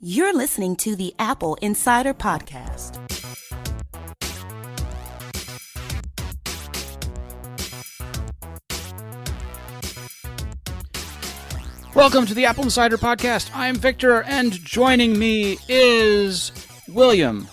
You're listening to the Apple Insider Podcast. Welcome to the Apple Insider Podcast. I'm Victor, and joining me is William.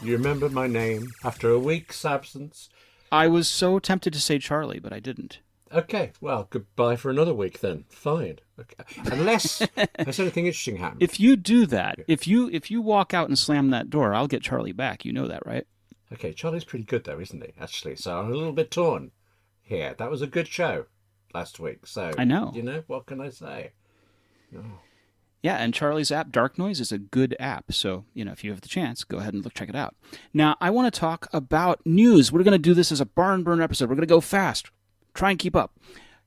You remember my name after a week's absence? I was so tempted to say Charlie, but I didn't. Okay, well, goodbye for another week then. Fine. Okay. Unless has anything interesting happened. If you do that, if you walk out and slam that door, I'll get Charlie back. You know that, right? Okay, Charlie's pretty good though, isn't he? Actually, so I'm a little bit torn here. That was a good show last week. So I know. You know, what can I say? Oh. Yeah, and Charlie's app, Dark Noise, is a good app. So, if you have the chance, go ahead and check it out. Now, I want to talk about news. We're going to do this as a barn burner episode. We're going to go fast. Try and keep up.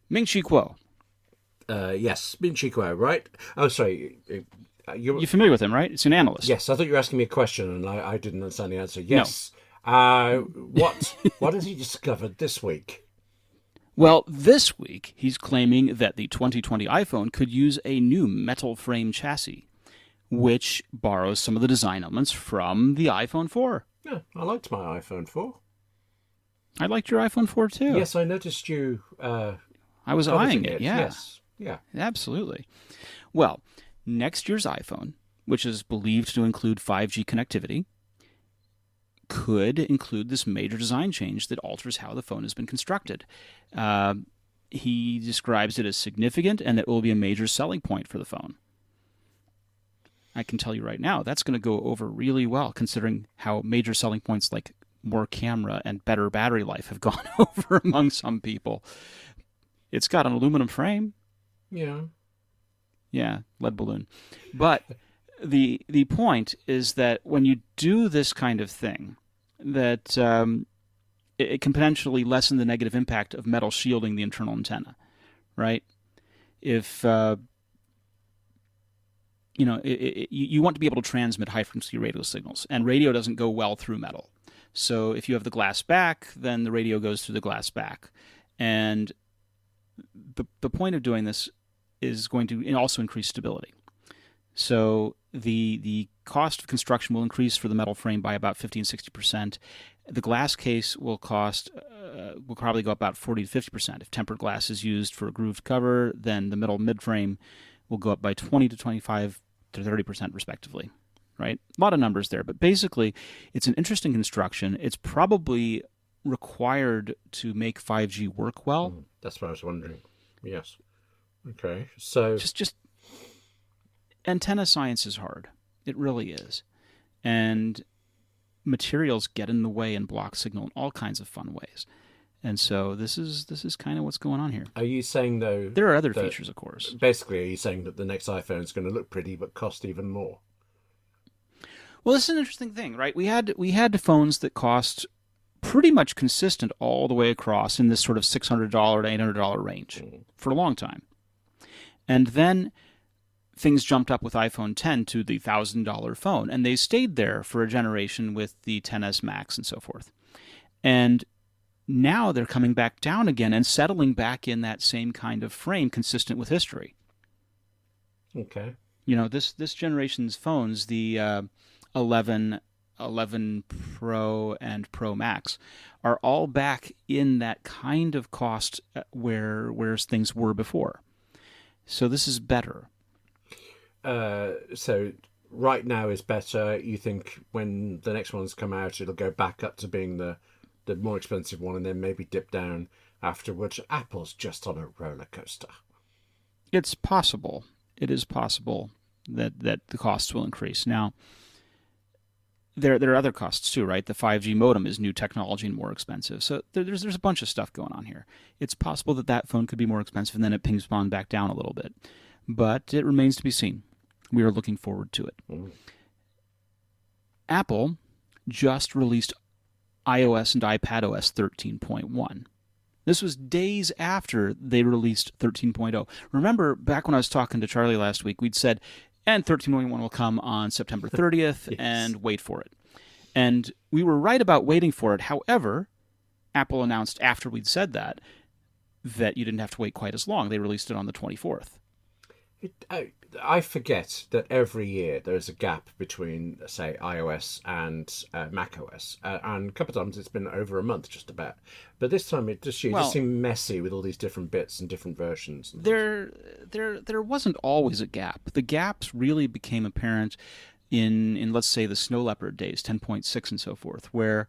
Ming-Chi Kuo. Yes, Ming-Chi Kuo, right? Oh, sorry. You're familiar with him, right? It's an analyst. Yes, I thought you were asking me a question, and I didn't understand the answer. Yes. No. What has he discovered this week? Well, this week, he's claiming that the 2020 iPhone could use a new metal frame chassis, which borrows some of the design elements from the iPhone 4. Yeah, I liked my iPhone 4. I liked your iPhone 4 too. Yes, I noticed you. I was eyeing it. Yeah. Yes. Yeah. Absolutely. Well, next year's iPhone, which is believed to include 5G connectivity, could include this major design change that alters how the phone has been constructed. He describes it as significant and that it will be a major selling point for the phone. I can tell you right now, that's going to go over really well, considering how major selling points like more camera and better battery life have gone over among some people. It's got an aluminum frame. Yeah. Yeah, lead balloon. But the point is that when you do this kind of thing, that it can potentially lessen the negative impact of metal shielding the internal antenna, right? If you want to be able to transmit high-frequency radio signals, and radio doesn't go well through metal. So if you have the glass back, then the radio goes through the glass back. And the point of doing this is going to also increase stability. So the cost of construction will increase for the metal frame by about 50 and 60%. The glass case will probably go up about 40 to 50%. If tempered glass is used for a grooved cover, then the middle mid-frame will go up by 20 to 25 to 30% respectively. Right? A lot of numbers there, but basically it's an interesting construction. It's probably required to make 5G work well. That's what I was wondering. Yes. Okay. So just antenna science is hard. It really is. And materials get in the way and block signal in all kinds of fun ways. And so this is kind of what's going on here. Are you saying, though... There are other features, of course. Basically, are you saying that the next iPhone is going to look pretty but cost even more? Well, this is an interesting thing, right? We had phones that cost pretty much consistent all the way across in this sort of $600 to $800 range for a long time. And then things jumped up with iPhone 10 to the $1,000 phone, and they stayed there for a generation with the XS Max and so forth. And now they're coming back down again and settling back in that same kind of frame consistent with history. Okay. This generation's phones, the 11 Pro and Pro Max, are all back in that kind of cost where things were before. So this is better. So right now is better. You think when the next ones come out, it'll go back up to being the more expensive one and then maybe dip down afterwards? Apple's just on a roller coaster. It's possible. It is possible that the costs will increase. Now, there are other costs too, right? The 5G modem is new technology and more expensive. So there's a bunch of stuff going on here. It's possible that phone could be more expensive and then it pings on back down a little bit. But it remains to be seen. We are looking forward to it. Apple just released iOS and iPadOS 13.1. This was days after they released 13.0. Remember, back when I was talking to Charlie last week, we'd said, and 13.1 will come on September 30th, yes. And wait for it. And we were right about waiting for it. However, Apple announced after we'd said that you didn't have to wait quite as long. They released it on the 24th. I forget that every year there is a gap between, say, iOS and macOS, and a couple of times it's been over a month, just about. But this time it just Well, seemed messy with all these different bits and different versions. And things. there wasn't always a gap. The gaps really became apparent in let's say the Snow Leopard days, 10.6 and so forth, where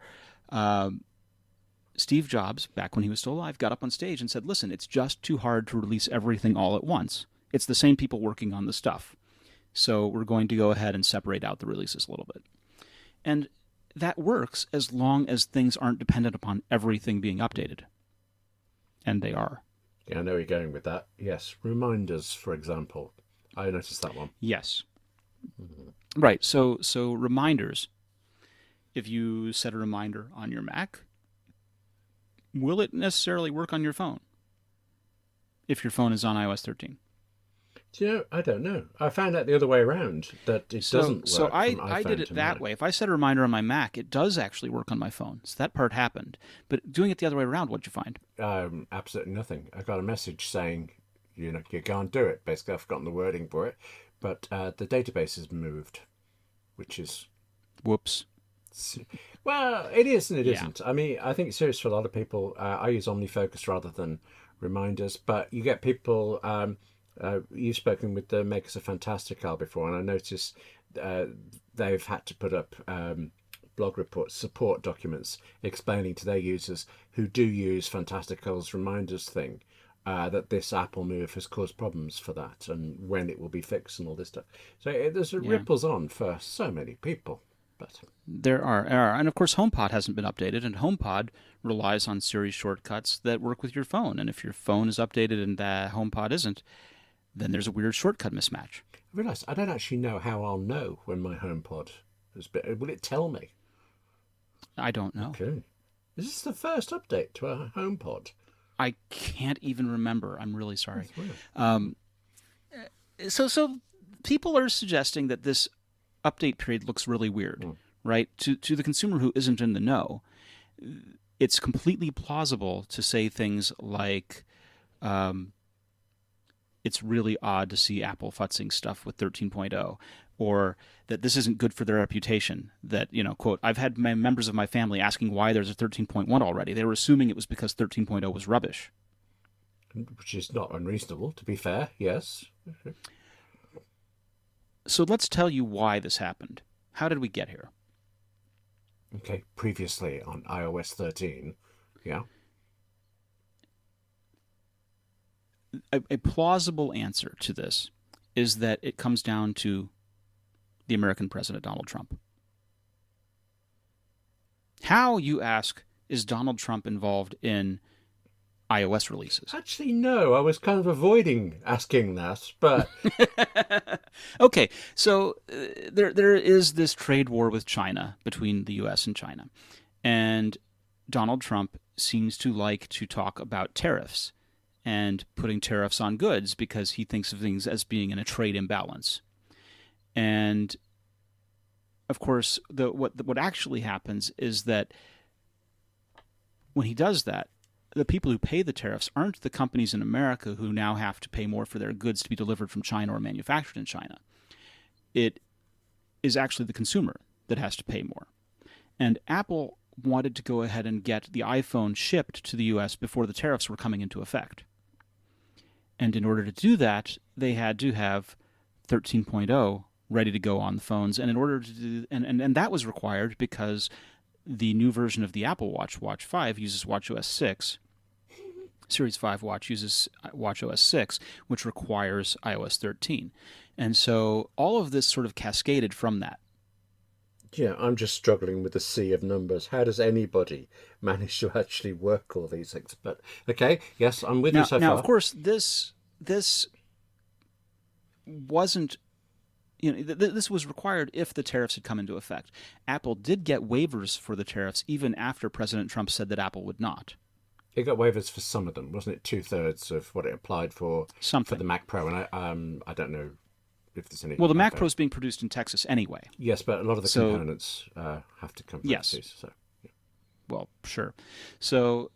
Steve Jobs, back when he was still alive, got up on stage and said, "Listen, it's just too hard to release everything all at once. It's the same people working on the stuff. So we're going to go ahead and separate out the releases a little bit." And that works as long as things aren't dependent upon everything being updated. And they are. Yeah, I know where you're going with that. Yes, reminders, for example. I noticed that one. Yes. Right. So reminders. If you set a reminder on your Mac, will it necessarily work on your phone if your phone is on iOS 13? Do you know, I don't know. I found out the other way around, that it doesn't work. So from I iPhone did it to that Mac. way. If I set a reminder on my Mac, it does actually work on my phone. So that part happened. But doing it the other way around, what'd you find? Absolutely nothing. I got a message saying, you can't do it. Basically, I've forgotten the wording for it, but the database has moved, which is Whoops. well, it is and it Yeah. not. I mean, I think it's serious for a lot of people. I use OmniFocus rather than reminders, but you get people. You've spoken with the makers of Fantastical before, and I noticed they've had to put up blog reports, support documents explaining to their users who do use Fantastical's reminders thing that this Apple move has caused problems for that, and when it will be fixed, and all this stuff. So there's ripples on for so many people. But There are. And of course, HomePod hasn't been updated, and HomePod relies on Siri shortcuts that work with your phone. And if your phone is updated and the HomePod isn't, then there's a weird shortcut mismatch. I realise I don't actually know how I'll know when my HomePod has been. Will it tell me? I don't know. Okay. Is this the first update to our HomePod? I can't even remember. I'm really sorry. That's weird. So people are suggesting that this update period looks really weird, right? To the consumer who isn't in the know, it's completely plausible to say things like, it's really odd to see Apple futzing stuff with 13.0, or that this isn't good for their reputation. That, quote, "I've had members of my family asking why there's a 13.1 already. They were assuming it was because 13.0 was rubbish." Which is not unreasonable, to be fair, yes. So let's tell you why this happened. How did we get here? Okay, previously on iOS 13, yeah. A plausible answer to this is that it comes down to the American president, Donald Trump. How, you ask, is Donald Trump involved in iOS releases? Actually, no, I was kind of avoiding asking that, but Okay, so there is this trade war with China, between the U.S. and China. And Donald Trump seems to like to talk about tariffs and putting tariffs on goods because he thinks of things as being in a trade imbalance. And of course, what actually happens is that when he does that, the people who pay the tariffs aren't the companies in America who now have to pay more for their goods to be delivered from China or manufactured in China. It is actually the consumer that has to pay more. And Apple wanted to go ahead and get the iPhone shipped to the U.S. before the tariffs were coming into effect. And in order to do that, they had to have 13.0 ready to go on the phones. And in order to do, and that was required because the new version of the Apple Watch, Watch 5, uses watchOS 6. Series 5 Watch uses watchOS 6, which requires iOS 13. And so all of this sort of cascaded from that. yeah, I'm just struggling with the sea of numbers. How does anybody manage to actually work all these things? But okay, yes, I'm with you so Now, far. of course, this wasn't, this was required if the tariffs had come into effect. Apple did get waivers for the tariffs even after President Trump said that Apple would not. It got waivers for some of them, wasn't it? 2/3 of what it applied for Something. the Mac Pro, and I don't know if there's any. Well, the Mac Pro is being produced in Texas anyway. Yes, but a lot of the components have to come from Yes. overseas. So Well, sure. So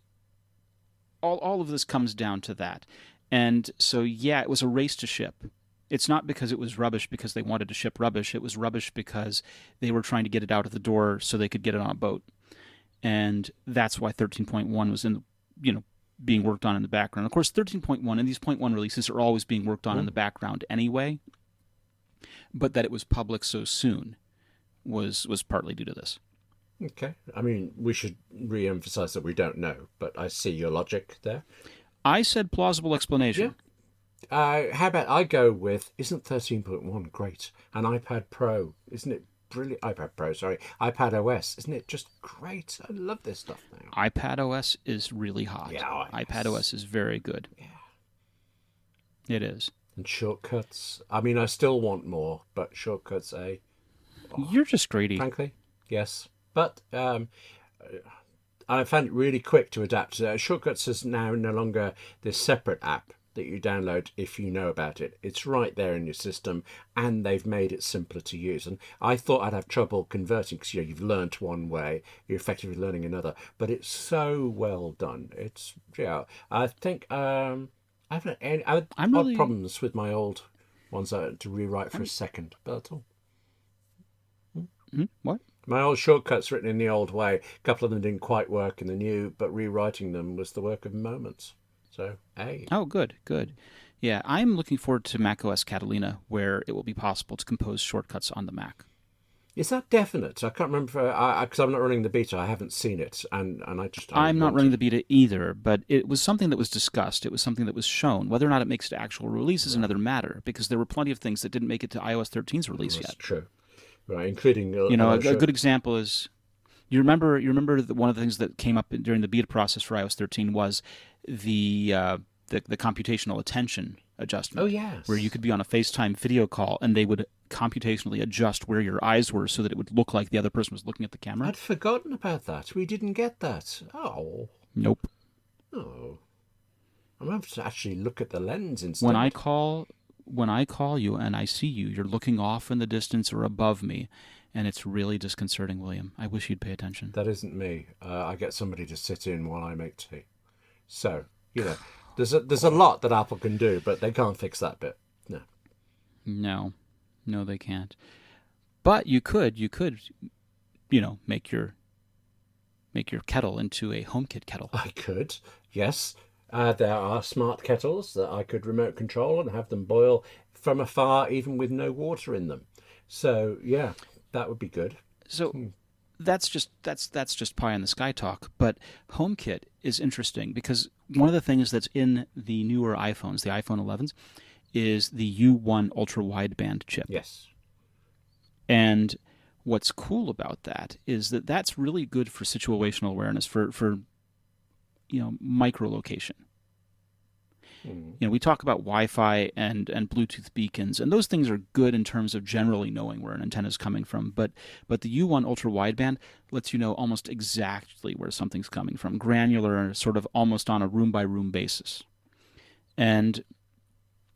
all of this comes down to that. And so, yeah, it was a race to ship. It's not because it was rubbish because they wanted to ship rubbish. It was rubbish because they were trying to get it out of the door so they could get it on a boat. And that's why 13.1 was being worked on in the background. Of course, 13.1 and these point 1 releases are always being worked on in the background anyway. But that it was public so soon was partly due to this. Okay. I mean, we should re-emphasize that we don't know, but I see your logic there. I said plausible explanation. Yeah. How about I go with, isn't 13.1 great? An iPad Pro, isn't it brilliant? iPad OS, isn't it just great? I love this stuff now. iPad OS is really hot. Yeah, iPad OS is very good. Yeah. It is. And shortcuts. I mean, I still want more, but shortcuts, You're just greedy. frankly, yes. But I found it really quick to adapt. Shortcuts is now no longer this separate app that you download if you know about it. It's right there in your system, and they've made it simpler to use. And I thought I'd have trouble converting because you've learned one way, you're effectively learning another. But it's so well done. It's I think I haven't had any problems with my old ones I had to rewrite for a second. But that's all. What? My old shortcuts written in the old way, a couple of them didn't quite work in the new, but rewriting them was the work of moments. So, hey. Oh, good. Yeah, I'm looking forward to macOS Catalina, where it will be possible to compose shortcuts on the Mac. Is that definite? I can't remember, because I'm not running the beta. I haven't seen it, and I'm not running the beta either, but it was something that was discussed. It was something that was shown. Whether or not it makes it to actual release is another matter, because there were plenty of things that didn't make it to iOS 13's release yet. That's true. Right, including a good example is you remember that one of the things that came up during the beta process for iOS 13 was the computational attention adjustment. Oh yes, where you could be on a FaceTime video call and they would computationally adjust where your eyes were so that it would look like the other person was looking at the camera. I'd forgotten about that. We didn't get that. Oh. Nope. Oh. I'm going to have to actually look at the lens instead. When I call you and I see you, you're looking off in the distance or above me, and it's really disconcerting, William. I wish you'd pay attention. That isn't me. I get somebody to sit in while I make tea. So, there's a lot that Apple can do, but they can't fix that bit. No, they can't. But you could, make your kettle into a HomeKit kettle. I could, yes. There are smart kettles that I could remote control and have them boil from afar, even with no water in them. So yeah, that would be good. So that's just pie in the sky talk. But HomeKit is interesting because one of the things that's in the newer iPhones, the iPhone 11s, is the U1 ultra wideband chip. Yes. And what's cool about that is that that's really good for situational awareness, for microlocation. We talk about Wi-Fi and Bluetooth beacons, and those things are good in terms of generally knowing where an antenna is coming from. But the U1 ultra wideband lets you know almost exactly where something's coming from, granular, sort of almost on a room by room basis. And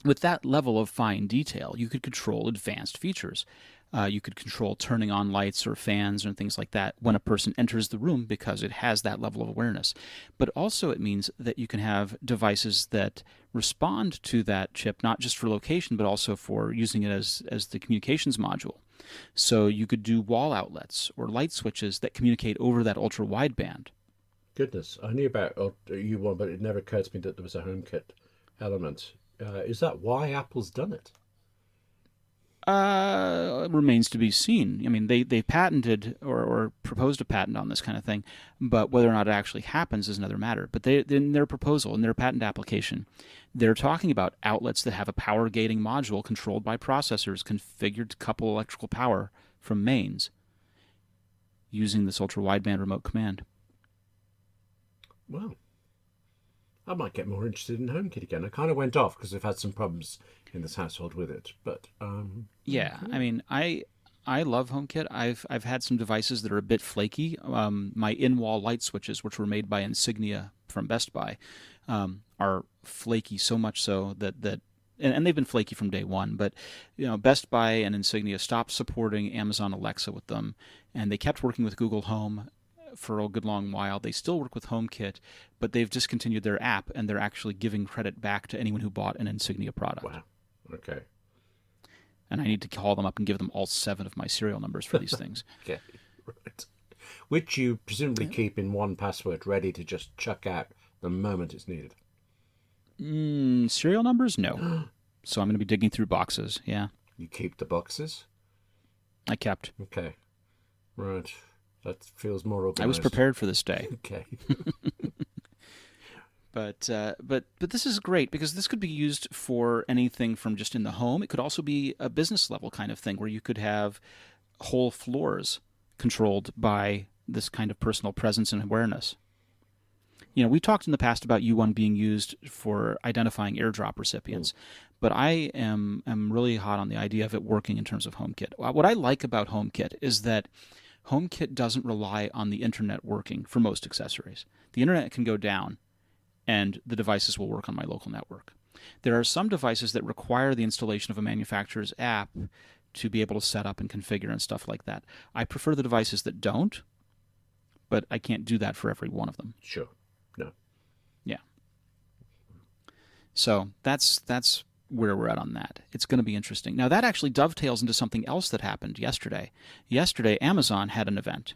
with that level of fine detail, you could control advanced features. You could control turning on lights or fans and things like that when a person enters the room because it has that level of awareness. But also it means that you can have devices that respond to that chip, not just for location, but also for using it as the communications module. So you could do wall outlets or light switches that communicate over that ultra wideband. Goodness, I knew about U1, but it never occurred to me that there was a HomeKit element. Is that why Apple's done it? Remains to be seen. I mean, they patented or proposed a patent on this kind of thing, but whether or not it actually happens is another matter. But in their proposal, in their patent application, they're talking about outlets that have a power gating module controlled by processors configured to couple electrical power from mains using this ultra-wideband remote command. Well, I might get more interested in HomeKit again. I kind of went off because I've had some problems in this household with it, but yeah, I mean, I love HomeKit. I've had some devices that are a bit flaky. My in-wall light switches, which were made by Insignia from Best Buy, are flaky so much so that and they've been flaky from day one. But Best Buy and Insignia stopped supporting Amazon Alexa with them, and they kept working with Google Home for a good long while. They still work with HomeKit, but they've discontinued their app, and they're actually giving credit back to anyone who bought an Insignia product. Wow. Okay. and I need to call them up and give them all 7 of my serial numbers for these things. Okay, right. Which you presumably keep in one password, ready to just chuck out the moment it's needed. Serial numbers? No. So I'm going to be digging through boxes. Yeah. You keep the boxes? I kept. Okay. Right. That feels more organized. I was prepared for this day. Okay. But this is great because this could be used for anything from just in the home. It could also be a business level kind of thing where you could have whole floors controlled by this kind of personal presence and awareness. You know, we talked in the past about U1 being used for identifying airdrop recipients, but I am really hot on the idea of it working in terms of HomeKit. What I like about HomeKit is that HomeKit doesn't rely on the internet working for most accessories. The internet can go down and the devices will work on my local network. There are some devices that require the installation of a manufacturer's app to be able to set up and configure and stuff like that. I prefer the devices that don't, but I can't do that for every one of them. Sure. No. Yeah. So that's where we're at on that. It's going to be interesting. Now, that actually dovetails into something else that happened yesterday. Yesterday, Amazon had an event.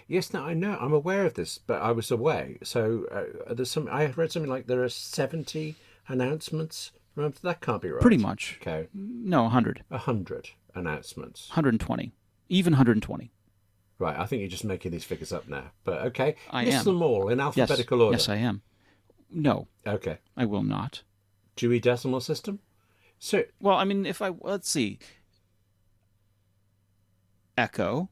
Yes, now I know. I'm aware of this, but I was away. So I read something like there are 70 announcements. Remember, that can't be right. Pretty much. Okay. No, 100. 100 announcements. 120. Even 120. Right, I think you're just making these figures up now. But okay. I List am. them all in alphabetical order. Yes, I am. No, Okay. I will not. Dewey Decimal System? So, Well, I mean, let's see. Echo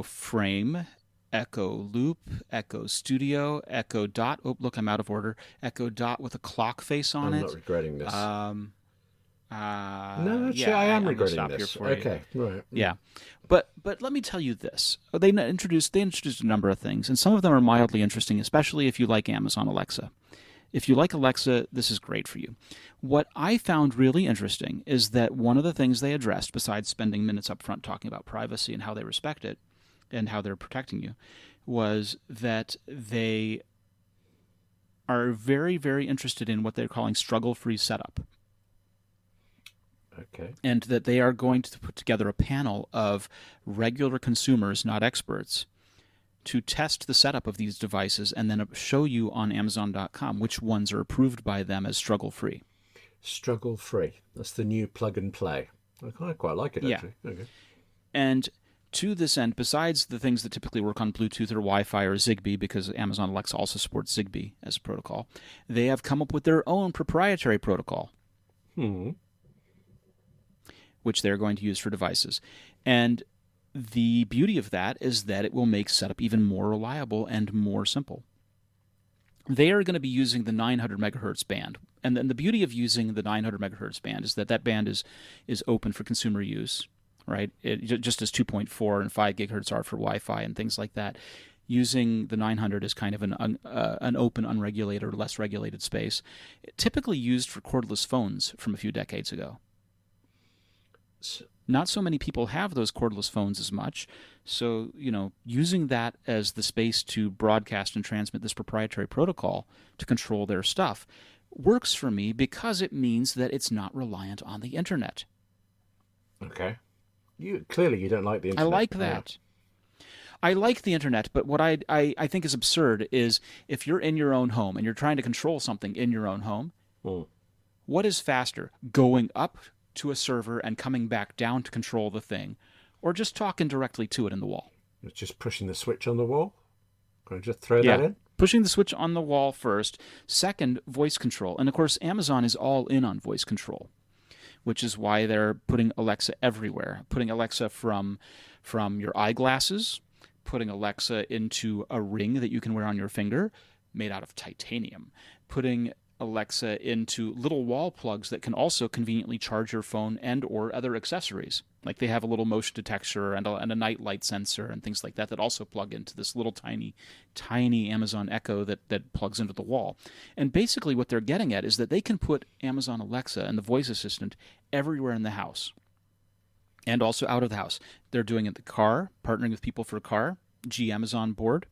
Frame, Echo Loop, Echo Studio, Echo Dot. Oh, look, I'm out of order. Echo Dot with a clock face on I'm it. not regretting this. No, No, actually, yeah, I am I'm gonna regretting stop this. here for you. Okay, right. Yeah, but let me tell you this: they introduced a number of things, and some of them are mildly interesting, especially if you like Amazon Alexa. If you like Alexa, this is great for you. What I found really interesting is that one of the things they addressed, besides spending minutes up front talking about privacy and how they respect it and how they're protecting you, was that they are very, very interested in what they're calling struggle-free setup. Okay. And that they are going to put together a panel of regular consumers, not experts, to test the setup of these devices and then show you on Amazon.com which ones are approved by them as struggle-free. Struggle-free. That's the new plug and play. I quite like it, actually. Yeah. Okay. And to this end, besides the things that typically work on Bluetooth or Wi-Fi or Zigbee, because Amazon Alexa also supports Zigbee as a protocol, they have come up with their own proprietary protocol, which they're going to use for devices. And the beauty of that is that it will make setup even more reliable and more simple. They are going to be using the 900 megahertz band. And then the beauty of using the 900 megahertz band is that band is open for consumer use, right? Just as 2.4 and 5 gigahertz are for Wi-Fi and things like that. Using the 900 is kind of an open, unregulated, or less regulated space, typically used for cordless phones from a few decades ago. Not so many people have those cordless phones as much, so using that as the space to broadcast and transmit this proprietary protocol to control their stuff works for me because it means that it's not reliant on the internet. Okay. Clearly you don't like the internet. I like that. I like the internet, but what I think is absurd is if you're in your own home and you're trying to control something in your own home, what is faster, going up to a server and coming back down to control the thing, or just talking directly to it in the wall? It's just pushing the switch on the wall? Can I just throw that in? Pushing the switch on the wall first. Second, voice control. And of course, Amazon is all in on voice control, which is why they're putting Alexa everywhere. Putting Alexa from your eyeglasses, putting Alexa into a ring that you can wear on your finger made out of titanium, putting Alexa into little wall plugs that can also conveniently charge your phone and or other accessories. Like they have a little motion detector and a night light sensor and things like that also plug into this little tiny Amazon Echo that plugs into the wall. And basically what they're getting at is that they can put Amazon Alexa and the voice assistant everywhere in the house and also out of the house. They're doing it in the car, partnering with people for a car. GM is on board.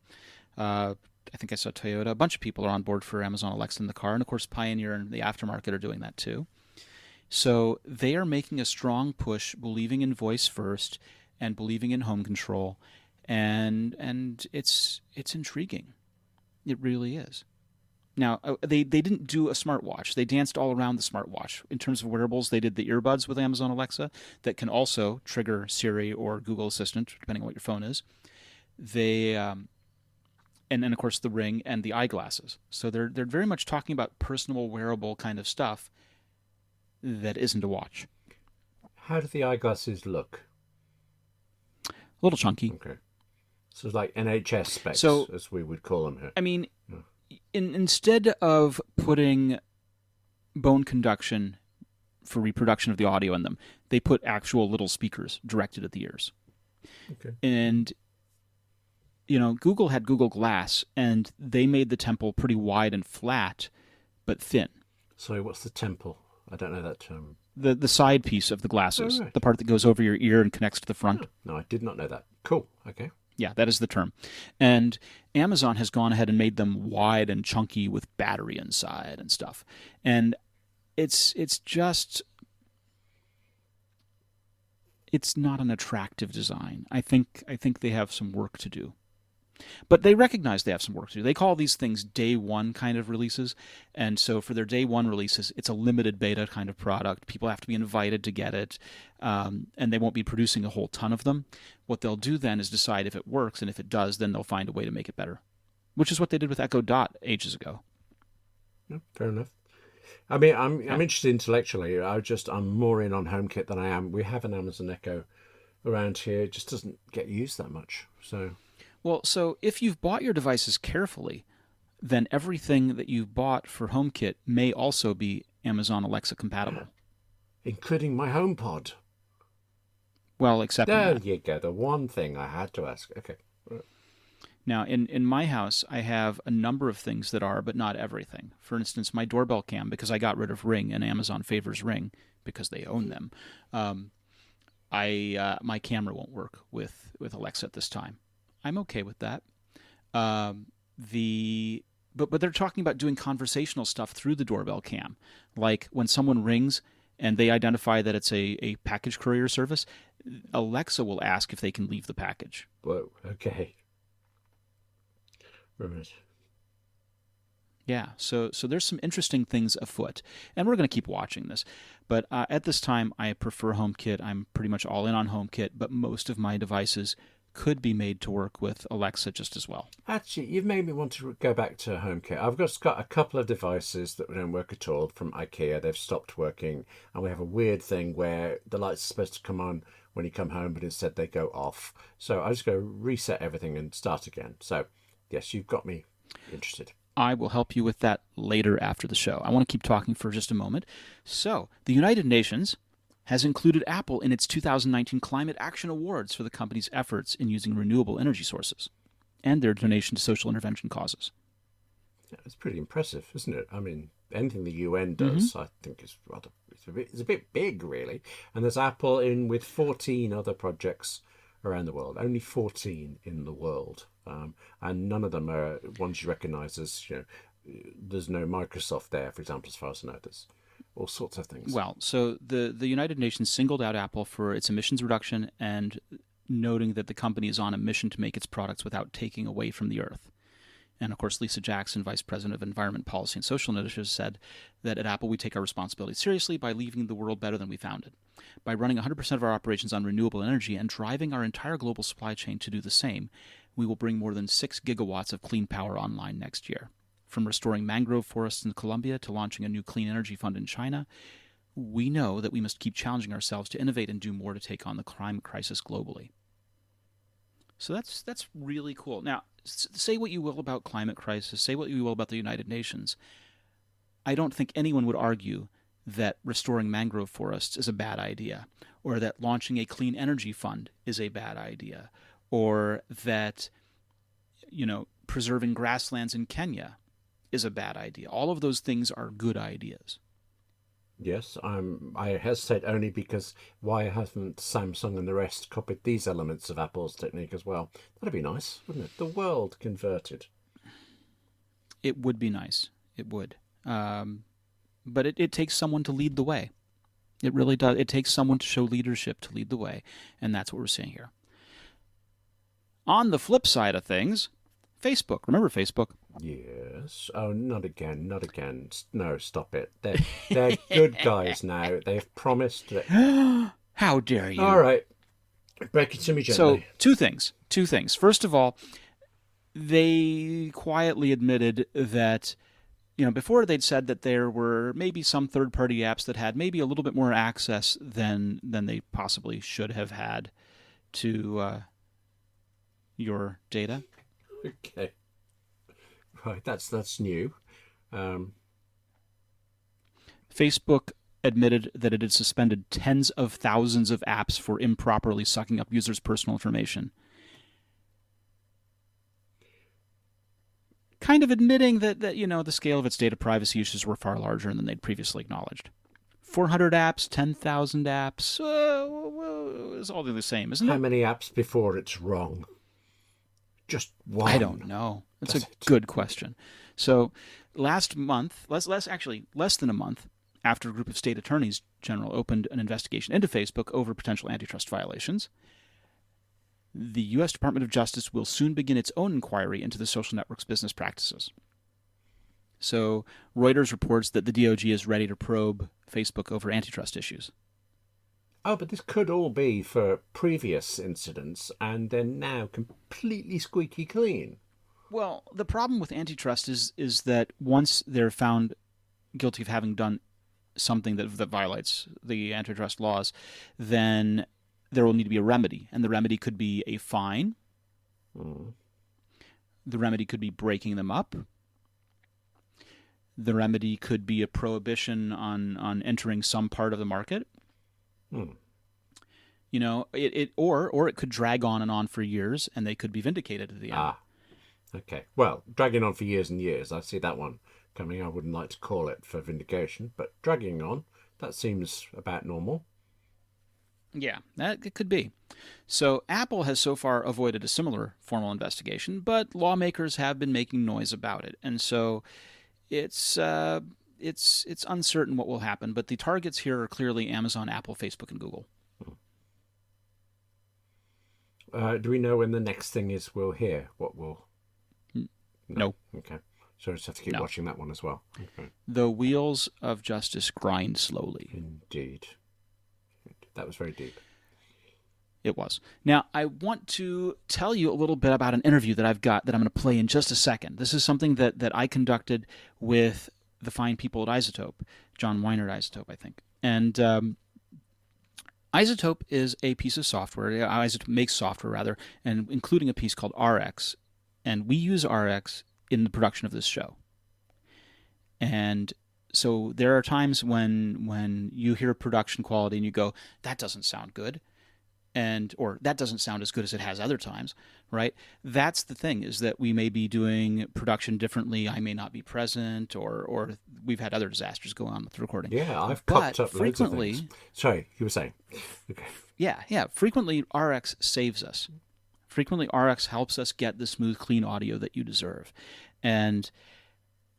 I think I saw Toyota. A bunch of people are on board for Amazon Alexa in the car. And, of course, Pioneer and the aftermarket are doing that too. So they are making a strong push, believing in voice first and believing in home control, and it's intriguing. It really is. Now, they didn't do a smartwatch. They danced all around the smartwatch. In terms of wearables, they did the earbuds with Amazon Alexa that can also trigger Siri or Google Assistant, depending on what your phone is. They and then of course the Ring and the eyeglasses. So they're very much talking about personal wearable kind of stuff that isn't a watch. How do the eyeglasses look? A little chunky. Okay. So it's like NHS specs, So, as we would call them here. I mean, instead of putting bone conduction for reproduction of the audio in them, they put actual little speakers directed at the ears. Okay. And Google had Google Glass, and they made the temple pretty wide and flat, but thin. Sorry, what's the temple? I don't know that term. The side piece of the glasses, Oh, right. the part that goes over your ear and connects to the front. Oh, no, I did not know that. Cool. Okay. Yeah, that is the term. And Amazon has gone ahead and made them wide and chunky with battery inside and stuff. And it's not an attractive design. I think they have some work to do. But they recognize they have some work to do. They call these things day one kind of releases. And so for their day one releases, it's a limited beta kind of product. People have to be invited to get it. And they won't be producing a whole ton of them. What they'll do then is decide if it works. And if it does, then they'll find a way to make it better, which is what they did with Echo Dot ages ago. No, fair enough. I mean, I'm interested intellectually. I'm more in on HomeKit than I am. We have an Amazon Echo around here. It just doesn't get used that much. So... Well, so if you've bought your devices carefully, then everything that you've bought for HomeKit may also be Amazon Alexa compatible. Including my HomePod. Well, except There you go. The one thing I had to ask. Okay. Now, in my house, I have a number of things that are, but not everything. For instance, my doorbell cam, because I got rid of Ring and Amazon favors Ring because they own them. My camera won't work with Alexa at this time. I'm okay with that. But they're talking about doing conversational stuff through the doorbell cam, like when someone rings and they identify that it's a package courier service, Alexa will ask if they can leave the package. Whoa. Okay. Right. Yeah, so there's some interesting things afoot, and we're going to keep watching this. But at this time, I prefer HomeKit. I'm pretty much all in on HomeKit, but most of my devices could be made to work with Alexa just as well. Actually, you've made me want to go back to HomeKit. I've just got a couple of devices that don't work at all from IKEA. They've stopped working, and we have a weird thing where the lights are supposed to come on when you come home, but instead they go off. So I just go reset everything and start again. So, yes, you've got me interested. I will help you with that later after the show. I want to keep talking for just a moment. So, the United Nations has included Apple in its 2019 Climate Action Awards for the company's efforts in using renewable energy sources and their donation to social intervention causes. Yeah, it's pretty impressive, isn't it? I mean, anything the UN does, I think, is it's a bit big, really. And there's Apple in with 14 other projects around the world, only 14 in the world. And none of them are ones you recognise as, there's no Microsoft there, for example, as far as I know. There's all sorts of things. Well, so the United Nations singled out Apple for its emissions reduction and noting that the company is on a mission to make its products without taking away from the earth. And of course, Lisa Jackson, Vice President of Environment Policy and Social Initiatives, said that at Apple we take our responsibility seriously by leaving the world better than we found it. By running 100% of our operations on renewable energy and driving our entire global supply chain to do the same, we will bring more than 6 gigawatts of clean power online next year. From restoring mangrove forests in Colombia to launching a new clean energy fund in China, we know that we must keep challenging ourselves to innovate and do more to take on the climate crisis globally. So that's really cool. Now, say what you will about climate crisis, say what you will about the United Nations. I don't think anyone would argue that restoring mangrove forests is a bad idea, or that launching a clean energy fund is a bad idea, or that, preserving grasslands in Kenya is a bad idea. All of those things are good ideas. Yes, I hesitate only because why haven't Samsung and the rest copied these elements of Apple's technique as well? That'd be nice, wouldn't it? The world converted. It would be nice. It would. But it takes someone to lead the way. It really does. It takes someone to show leadership to lead the way, and that's what we're seeing here. On the flip side of things, Facebook. Remember Facebook? Yes. Oh, not again, not again. No, stop it. They're good guys now. They've promised that. How dare you? All right. Break it to me So, gently. two things. First of all, they quietly admitted that, before they'd said that there were maybe some third-party apps that had maybe a little bit more access than they possibly should have had to your data. Okay. Right, that's new. Facebook admitted that it had suspended tens of thousands of apps for improperly sucking up users' personal information. Kind of admitting that the scale of its data privacy issues were far larger than they'd previously acknowledged. 400 apps, 10,000 apps, it's all the same, isn't it? How many apps before it's wrong? Just one. I don't know. That's a good question. So last month, less than a month after a group of state attorneys general opened an investigation into Facebook over potential antitrust violations, the U.S. Department of Justice will soon begin its own inquiry into the social network's business practices. So Reuters reports that the DOJ is ready to probe Facebook over antitrust issues. Oh, but this could all be for previous incidents and they're now completely squeaky clean. Well, the problem with antitrust is that once they're found guilty of having done something that violates the antitrust laws, then there will need to be a remedy, and the remedy could be a fine. The remedy could be breaking them up. The remedy could be a prohibition on entering some part of the market. Or it could drag on and on for years, and they could be vindicated at the end. Okay. Well, dragging on for years and years, I see that one coming. I wouldn't like to call it for vindication, but dragging on, that seems about normal. Yeah, it could be. So Apple has so far avoided a similar formal investigation, but lawmakers have been making noise about it, and so it's uncertain what will happen. But the targets here are clearly Amazon, Apple, Facebook, and Google. Do we know when the next thing is we'll hear? What will? No. Okay. So I just have to keep watching that one as well. Okay. The wheels of justice grind slowly. Indeed. That was very deep. It was. Now, I want to tell you a little bit about an interview that I've got that I'm going to play in just a second. This is something that I conducted with the fine people at Izotope, John Wyner at Izotope, I think. And Izotope is a piece of software. Izotope makes software, rather, and including a piece called RX. And we use RX in the production of this show. And so there are times when you hear production quality and you go, that doesn't sound good, or that doesn't sound as good as it has other times, right? That's the thing, is that we may be doing production differently. I may not be present, or we've had other disasters go on with the recording. Yeah, I've popped up loads of things. Sorry, you were saying. Okay. Yeah. Frequently, RX saves us. Frequently, RX helps us get the smooth, clean audio that you deserve. And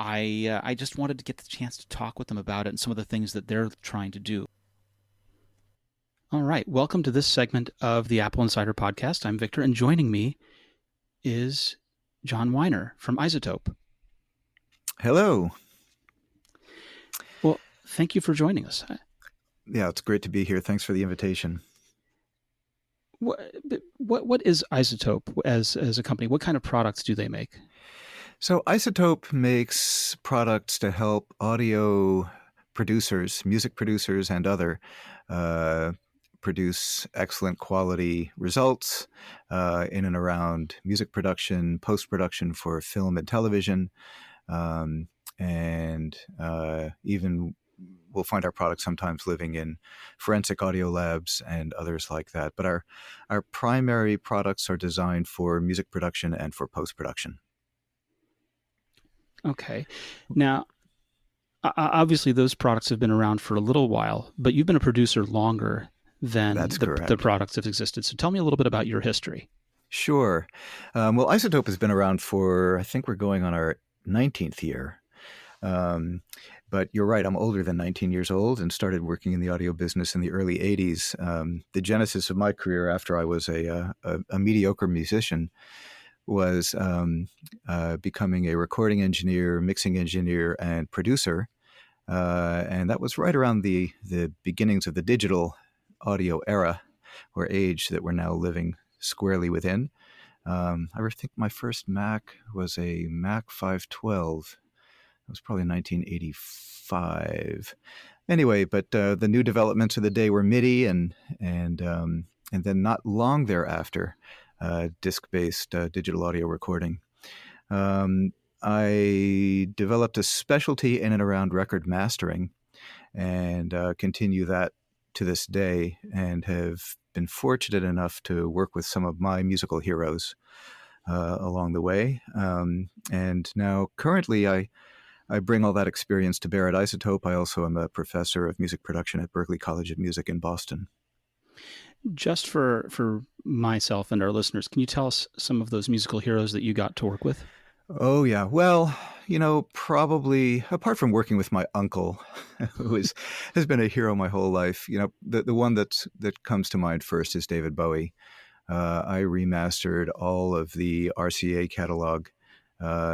I just wanted to get the chance to talk with them about it and some of the things that they're trying to do. All right, welcome to this segment of the Apple Insider podcast. I'm Victor, and joining me is John Wyner from Izotope. Hello. Well, thank you for joining us. Yeah, it's great to be here. Thanks for the invitation. What is Izotope as a company? What kind of products do they make? So Izotope makes products to help audio producers, music producers, and other produce excellent quality results in and around music production, post-production for film and television, and even we'll find our products sometimes living in forensic audio labs and others like that. But our primary products are designed for music production and for post-production. Okay. Now, obviously, those products have been around for a little while, but you've been a producer longer than the products have existed. So tell me a little bit about your history. Sure. Well, Izotope has been around for, I think we're going on our 19th year. But you're right, I'm older than 19 years old and started working in the audio business in the early 80s. The genesis of my career after I was a mediocre musician was becoming a recording engineer, mixing engineer, and producer. And that was right around the beginnings of the digital audio era or age that we're now living squarely within. I think my first Mac was a Mac 512. It was probably 1985. Anyway, but the new developments of the day were MIDI, and then not long thereafter, disc-based digital audio recording. I developed a specialty in and around record mastering, and continue that to this day, and have been fortunate enough to work with some of my musical heroes along the way. And now, currently, I bring all that experience to bear at Izotope. I also am a professor of music production at Berklee College of Music in Boston. Just for myself and our listeners, can you tell us some of those musical heroes that you got to work with? Oh, yeah. Well, probably apart from working with my uncle, who has been a hero my whole life, the one that comes to mind first is David Bowie. I remastered all of the RCA catalog,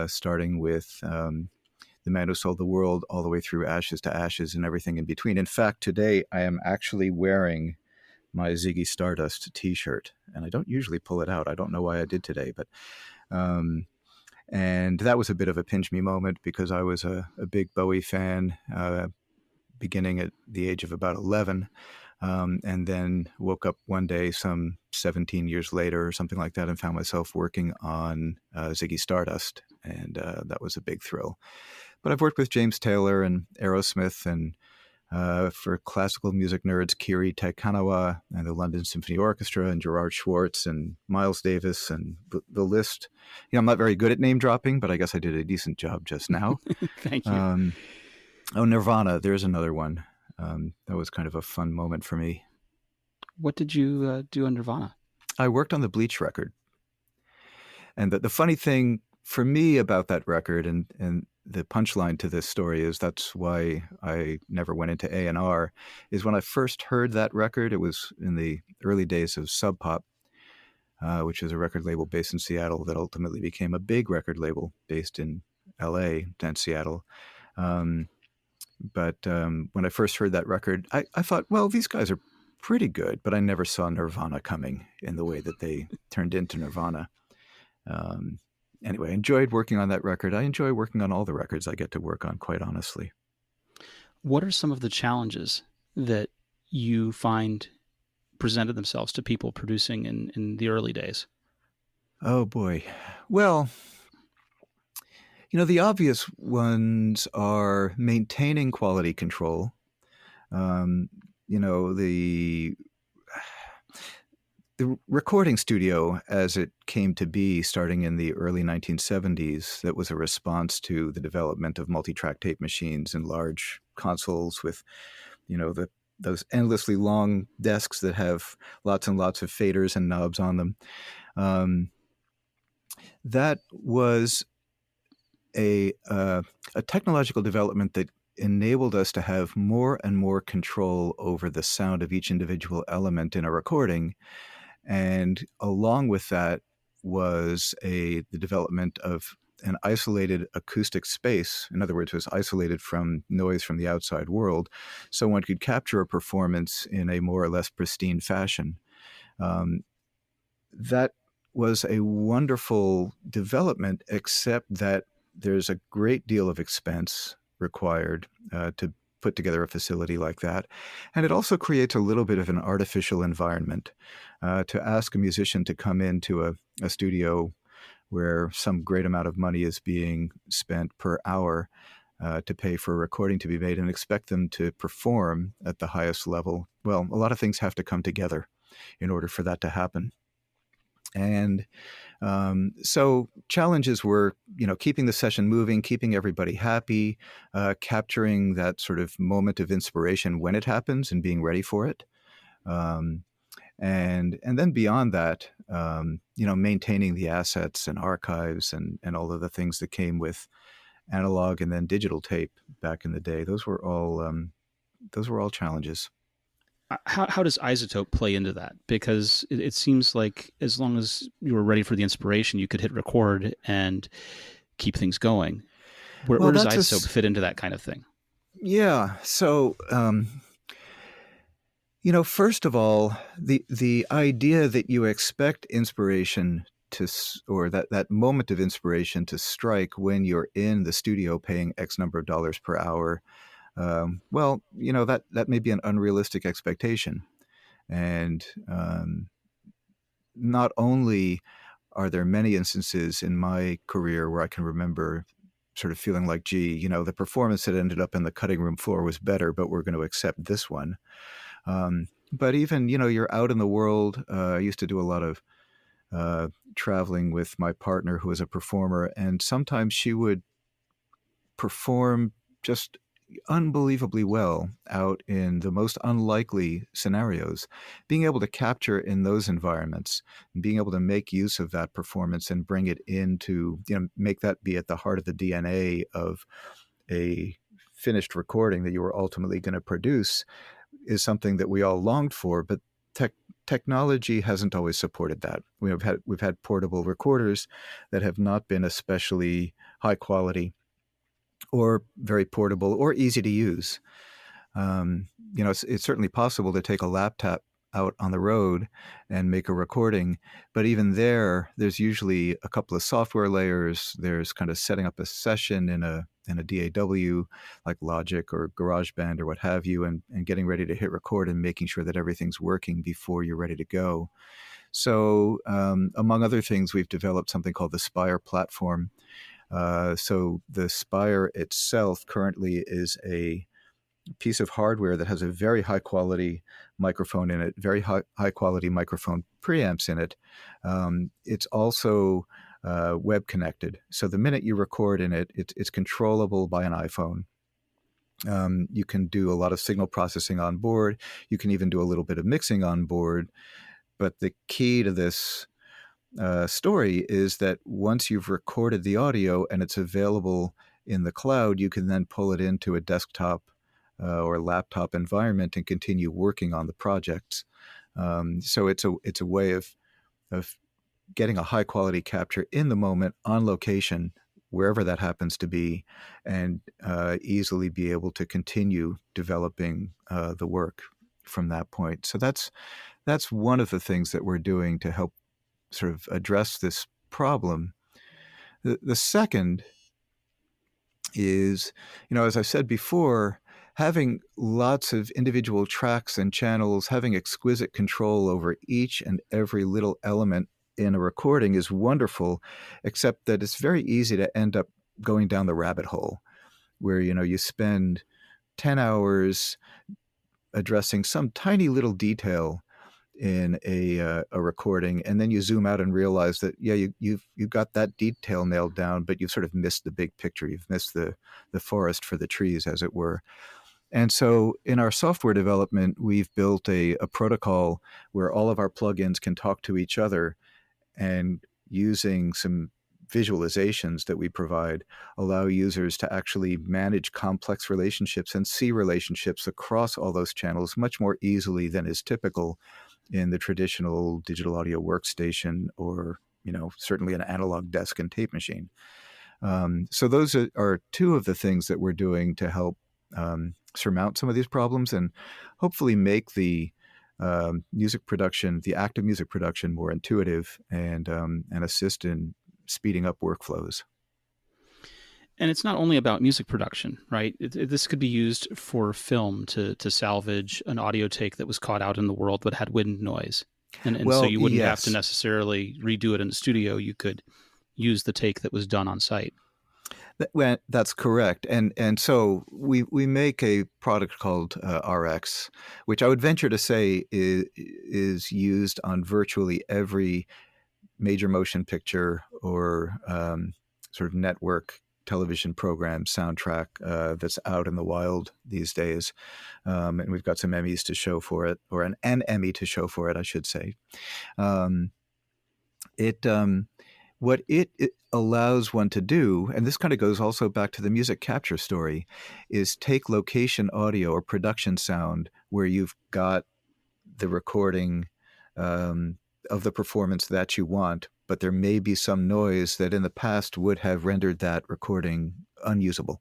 starting with The Man Who Sold the World all the way through Ashes to Ashes and everything in between. In fact, today I am actually wearing my Ziggy Stardust t-shirt, and I don't usually pull it out. I don't know why I did today, but and that was a bit of a pinch me moment because I was a big Bowie fan beginning at the age of about 11, and then woke up one day some 17 years later or something like that and found myself working on Ziggy Stardust, and that was a big thrill. But I've worked with James Taylor and Aerosmith, and for classical music nerds, Kiri Taikanawa and the London Symphony Orchestra and Gerard Schwartz and Miles Davis and the list. I'm not very good at name dropping, but I guess I did a decent job just now. Thank you. Nirvana, there's another one. That was kind of a fun moment for me. What did you do on Nirvana? I worked on the Bleach record. And the funny thing for me about that record, and the punchline to this story is that's why I never went into A&R, is when I first heard that record, it was in the early days of Sub Pop, which is a record label based in Seattle that ultimately became a big record label based in LA and Seattle. But when I first heard that record, I thought, well, these guys are pretty good, but I never saw Nirvana coming in the way that they turned into Nirvana. Anyway, I enjoyed working on that record. I enjoy working on all the records I get to work on, quite honestly. What are some of the challenges that you find presented themselves to people producing in the early days? Oh, boy. Well, the obvious ones are maintaining quality control. The recording studio, as it came to be starting in the early 1970s, that was a response to the development of multi-track tape machines and large consoles with, those endlessly long desks that have lots and lots of faders and knobs on them. That was a technological development that enabled us to have more and more control over the sound of each individual element in a recording. And along with that was the development of an isolated acoustic space. In other words, it was isolated from noise from the outside world, so one could capture a performance in a more or less pristine fashion. That was a wonderful development, except that there's a great deal of expense required to put together a facility like that. And it also creates a little bit of an artificial environment. To ask a musician to come into a studio where some great amount of money is being spent per hour to pay for a recording to be made and expect them to perform at the highest level, well, a lot of things have to come together in order for that to happen. And so challenges were, keeping the session moving, keeping everybody happy, capturing that sort of moment of inspiration when it happens and being ready for it. And then beyond that, maintaining the assets and archives and all of the things that came with analog and then digital tape back in the day. Those were all challenges. How does Izotope play into that? Because it seems like as long as you were ready for the inspiration, you could hit record and keep things going. Where Well, does Izotope fit into that kind of thing? Yeah. So, first of all, the idea that you expect inspiration or that moment of inspiration to strike when you're in the studio paying X number of dollars per hour, well, that may be an unrealistic expectation. And not only are there many instances in my career where I can remember sort of feeling like, gee, the performance that ended up in the cutting room floor was better, but we're going to accept this one. But even, you're out in the world. I used to do a lot of traveling with my partner who was a performer, and sometimes she would perform just unbelievably well out in the most unlikely scenarios. Being able to capture in those environments and being able to make use of that performance and bring it into, make that be at the heart of the DNA of a finished recording that you were ultimately going to produce is something that we all longed for, but technology hasn't always supported that. We've had portable recorders that have not been especially high quality or very portable or easy to use. It's certainly possible to take a laptop out on the road and make a recording, but even there's usually a couple of software layers. There's kind of setting up a session in a DAW like Logic or GarageBand or what have you, and getting ready to hit record and making sure that everything's working before you're ready to go. So among other things, we've developed something called the Spire platform. So the Spire itself currently is a piece of hardware that has a very high quality microphone in it, very high quality microphone preamps in it. It's also web connected. So the minute you record in it, it's controllable by an iPhone. You can do a lot of signal processing on board. You can even do a little bit of mixing on board. But the key to this story is that once you've recorded the audio and it's available in the cloud, you can then pull it into a desktop or laptop environment and continue working on the projects. So it's a way of getting a high quality capture in the moment on location, wherever that happens to be, and easily be able to continue developing the work from that point. So that's one of the things that we're doing to help sort of address this problem. The second is, as I said before, having lots of individual tracks and channels, having exquisite control over each and every little element in a recording is wonderful, except that it's very easy to end up going down the rabbit hole where, you spend 10 hours addressing some tiny little detail in a recording, and then you zoom out and realize that you've got that detail nailed down, but you've sort of missed the big picture. You've missed the forest for the trees, as it were. And so in our software development, we've built a protocol where all of our plugins can talk to each other, and using some visualizations that we provide allow users to actually manage complex relationships and see relationships across all those channels much more easily than is typical in the traditional digital audio workstation or, certainly an analog desk and tape machine. So those are two of the things that we're doing to help surmount some of these problems and hopefully make the music production, the act of music production, more intuitive and assist in speeding up workflows. And it's not only about music production, right? This could be used for film to salvage an audio take that was caught out in the world but had wind noise. And so you wouldn't have to necessarily redo it in the studio. You could use the take that was done on site. Well, that's correct. And so we make a product called RX, which I would venture to say is used on virtually every major motion picture or sort of network television program soundtrack that's out in the wild these days. And we've got some Emmys to show for it, or an Emmy to show for it, I should say. What it allows one to do, and this kind of goes also back to the music capture story, is take location audio or production sound where you've got the recording um, of the performance that you want, but there may be some noise that in the past would have rendered that recording unusable.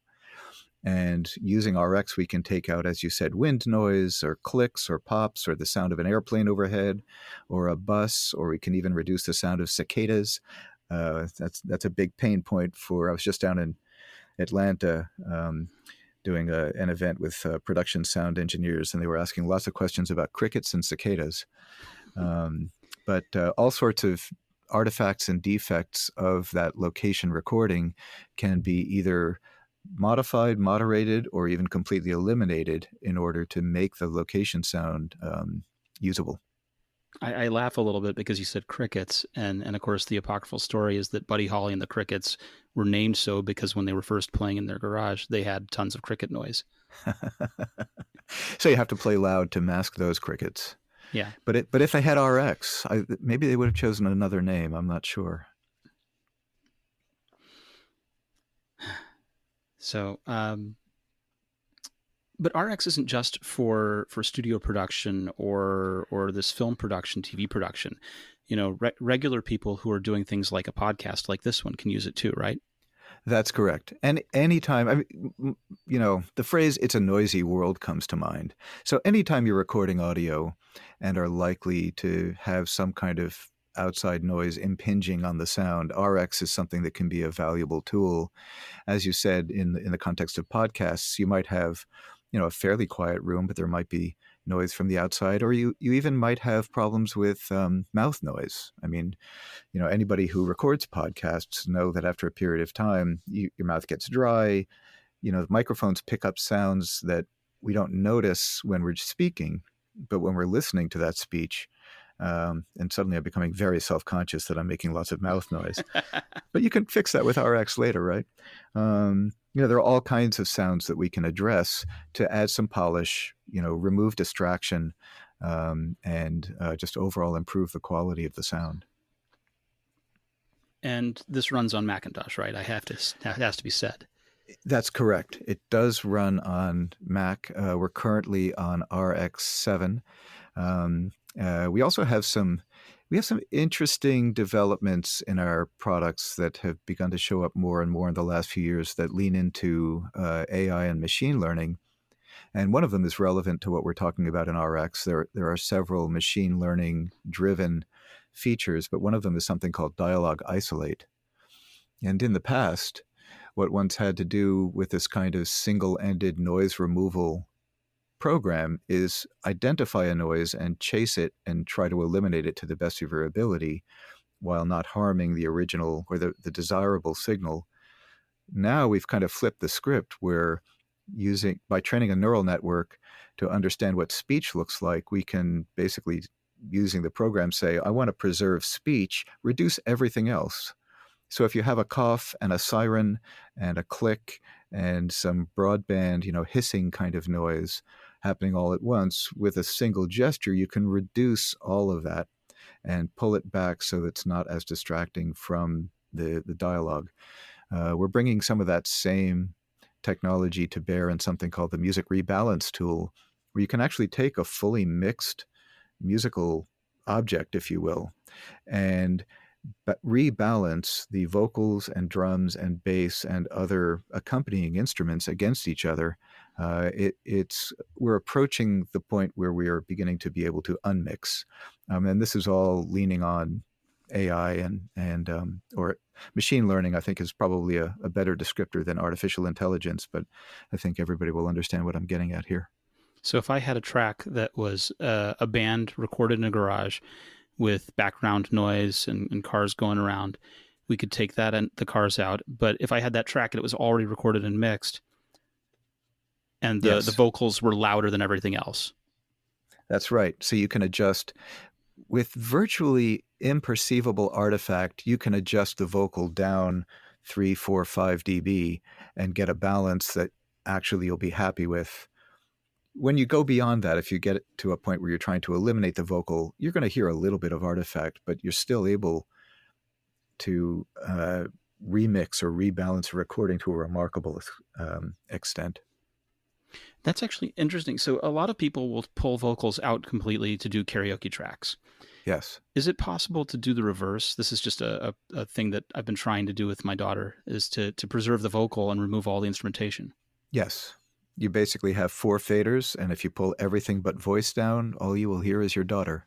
And using RX, we can take out, as you said, wind noise or clicks or pops or the sound of an airplane overhead or a bus, or we can even reduce the sound of cicadas. That's a big pain point for. I was just down in Atlanta doing an event with production sound engineers, and they were asking lots of questions about crickets and cicadas. But all sorts of artifacts and defects of that location recording can be either modified, moderated, or even completely eliminated in order to make the location sound usable. I laugh a little bit because you said crickets, and of course the apocryphal story is that Buddy Holly and the Crickets were named so because when they were first playing in their garage, they had tons of cricket noise. So you have to play loud to mask those crickets. Yeah. But if they had RX, maybe they would have chosen another name. I'm not sure. So, but RX isn't just for studio production or this film production, TV production. You know, regular people who are doing things like a podcast like this one can use it too, right? That's correct. And anytime, I mean, you know, the phrase "it's a noisy world" comes to mind. So anytime you're recording audio and are likely to have some kind of outside noise impinging on the sound, RX is something that can be a valuable tool. As you said, in the context of podcasts, you might have, you know, a fairly quiet room, but there might be noise from the outside, or you even might have problems with mouth noise. I mean, you know, anybody who records podcasts know that after a period of time, your mouth gets dry. You know, microphones pick up sounds that we don't notice when we're speaking, but when we're listening to that speech, and suddenly I'm becoming very self-conscious that I'm making lots of mouth noise. But you can fix that with RX later, right? You know, there are all kinds of sounds that we can address to add some polish, you know, remove distraction, and just overall improve the quality of the sound. And this runs on Macintosh, right? It has to be said. That's correct. It does run on Mac. We're currently on RX7. We also have some interesting developments in our products that have begun to show up more and more in the last few years that lean into AI and machine learning. And one of them is relevant to what we're talking about in RX. There are several machine learning driven features, but one of them is something called dialogue isolate. And in the past, what one's had to do with this kind of single-ended noise removal program is identify a noise and chase it and try to eliminate it to the best of your ability while not harming the original or the desirable signal. Now we've kind of flipped the script where by training a neural network to understand what speech looks like, we can basically, using the program, say, I want to preserve speech, reduce everything else. So if you have a cough and a siren and a click and some broadband, you know, hissing kind of noise happening all at once, with a single gesture, you can reduce all of that and pull it back so that it's not as distracting from the dialogue. We're bringing some of that same technology to bear in something called the music rebalance tool, where you can actually take a fully mixed musical object, if you will, and rebalance the vocals and drums and bass and other accompanying instruments against each other. We're approaching the point where we are beginning to be able to unmix, and this is all leaning on AI and or machine learning. I think is probably a better descriptor than artificial intelligence, but I think everybody will understand what I'm getting at here. So if I had a track that was a band recorded in a garage with background noise and cars going around, we could take that and the cars out. But if I had that track and it was already recorded and mixed, and the vocals were louder than everything else. That's right. So you can adjust with virtually imperceivable artifact. You can adjust the vocal down 3, 4, 5 dB and get a balance that actually you'll be happy with. When you go beyond that, if you get to a point where you're trying to eliminate the vocal, you're going to hear a little bit of artifact, but you're still able to remix or rebalance a recording to a remarkable extent. That's actually interesting. So a lot of people will pull vocals out completely to do karaoke tracks. Yes. Is it possible to do the reverse? This is just a thing that I've been trying to do with my daughter, is to preserve the vocal and remove all the instrumentation. Yes. You basically have 4 faders, and if you pull everything but voice down, all you will hear is your daughter.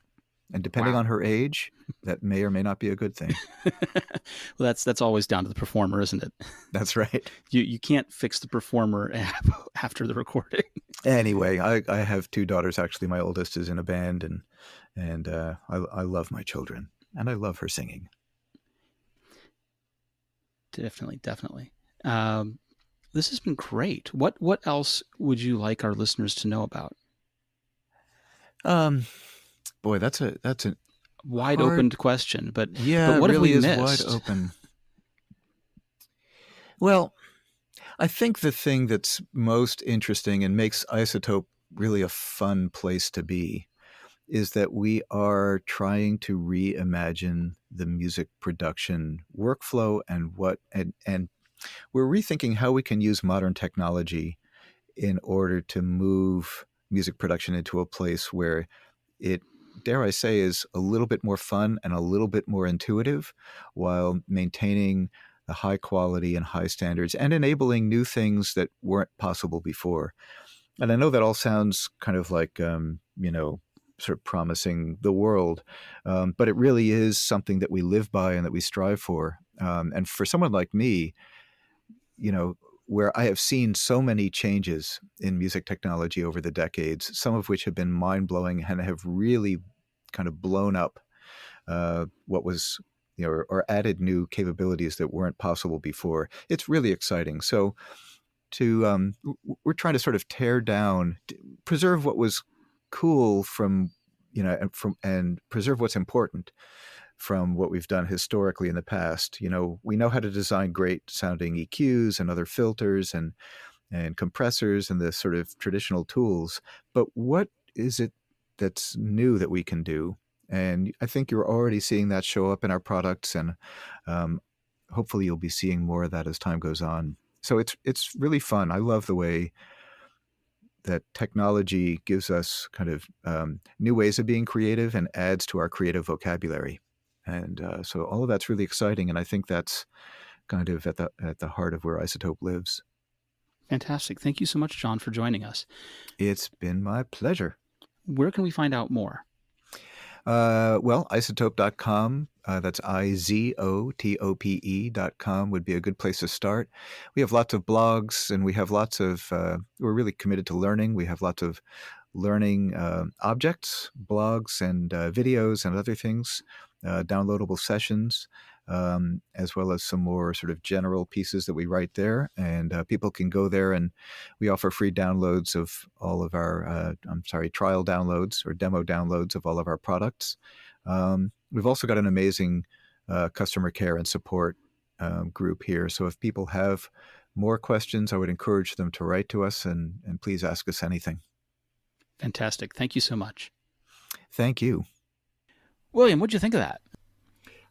And depending on her age, that may or may not be a good thing. Well, that's always down to the performer, isn't it? That's right. You can't fix the performer after the recording. Anyway, I have 2 daughters. Actually, my oldest is in a band, and I love my children, and I love her singing. Definitely. This has been great. What else would you like our listeners to know about? Boy, that's a wide hard... open question, but yeah, but what it really have we is missed? wide open. Well, I think the thing that's most interesting and makes Izotope really a fun place to be is that we are trying to reimagine the music production workflow and we're rethinking how we can use modern technology in order to move music production into a place where it, dare I say, is a little bit more fun and a little bit more intuitive while maintaining the high quality and high standards and enabling new things that weren't possible before. And I know that all sounds kind of like, sort of promising the world, but it really is something that we live by and that we strive for. And for someone like me, where I have seen so many changes in music technology over the decades, some of which have been mind-blowing and have really kind of blown up what was, or added new capabilities that weren't possible before. It's really exciting. So we're trying to sort of tear down, preserve what was cool and preserve what's important from what we've done historically in the past. We know how to design great sounding EQs and other filters and compressors and the sort of traditional tools, but what is it that's new that we can do? And I think you're already seeing that show up in our products, and hopefully you'll be seeing more of that as time goes on. So it's really fun. I love the way that technology gives us kind of new ways of being creative and adds to our creative vocabulary. And so all of that's really exciting, and I think that's kind of at the heart of where Izotope lives. Fantastic. Thank you so much, John, for joining us. It's been my pleasure. Where can we find out more? Well, izotope.com. That's izotope.com would be a good place to start. We have lots of blogs, and we have lots of, we're really committed to learning. We have lots of learning objects, blogs, and videos and other things, downloadable sessions, as well as some more sort of general pieces that we write there. And people can go there, and we offer free downloads of all of our, trial downloads or demo downloads of all of our products. We've also got an amazing customer care and support group here. So if people have more questions, I would encourage them to write to us, and please ask us anything. Fantastic. Thank you so much. Thank you. William, what'd you think of that?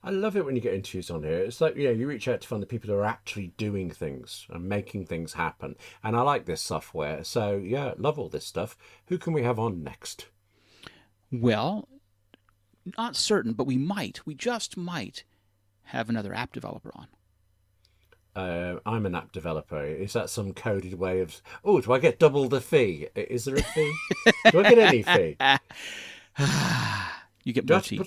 I love it when you get interviews on here. It's like, you reach out to find the people who are actually doing things and making things happen. And I like this software. So, yeah, love all this stuff. Who can we have on next? Well, not certain, but we just might have another app developer on. I'm an app developer. Is that some coded way of, do I get double the fee? Is there a fee? Do I get any fee? You get more tea. We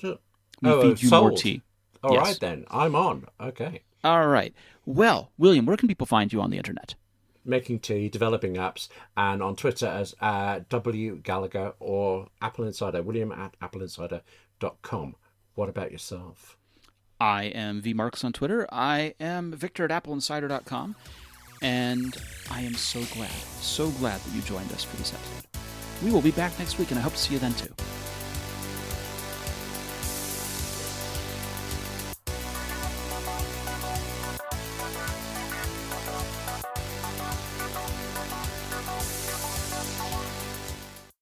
feed you sold. more tea. All Yes. right, then. I'm on. Okay. All right. Well, William, where can people find you on the internet? Making tea, developing apps, and on Twitter as W Gallagher or Apple Insider, William at AppleInsider.com. What about yourself? I am V Marks on Twitter. I am Victor at AppleInsider.com. And I am so glad that you joined us for this episode. We will be back next week, and I hope to see you then too.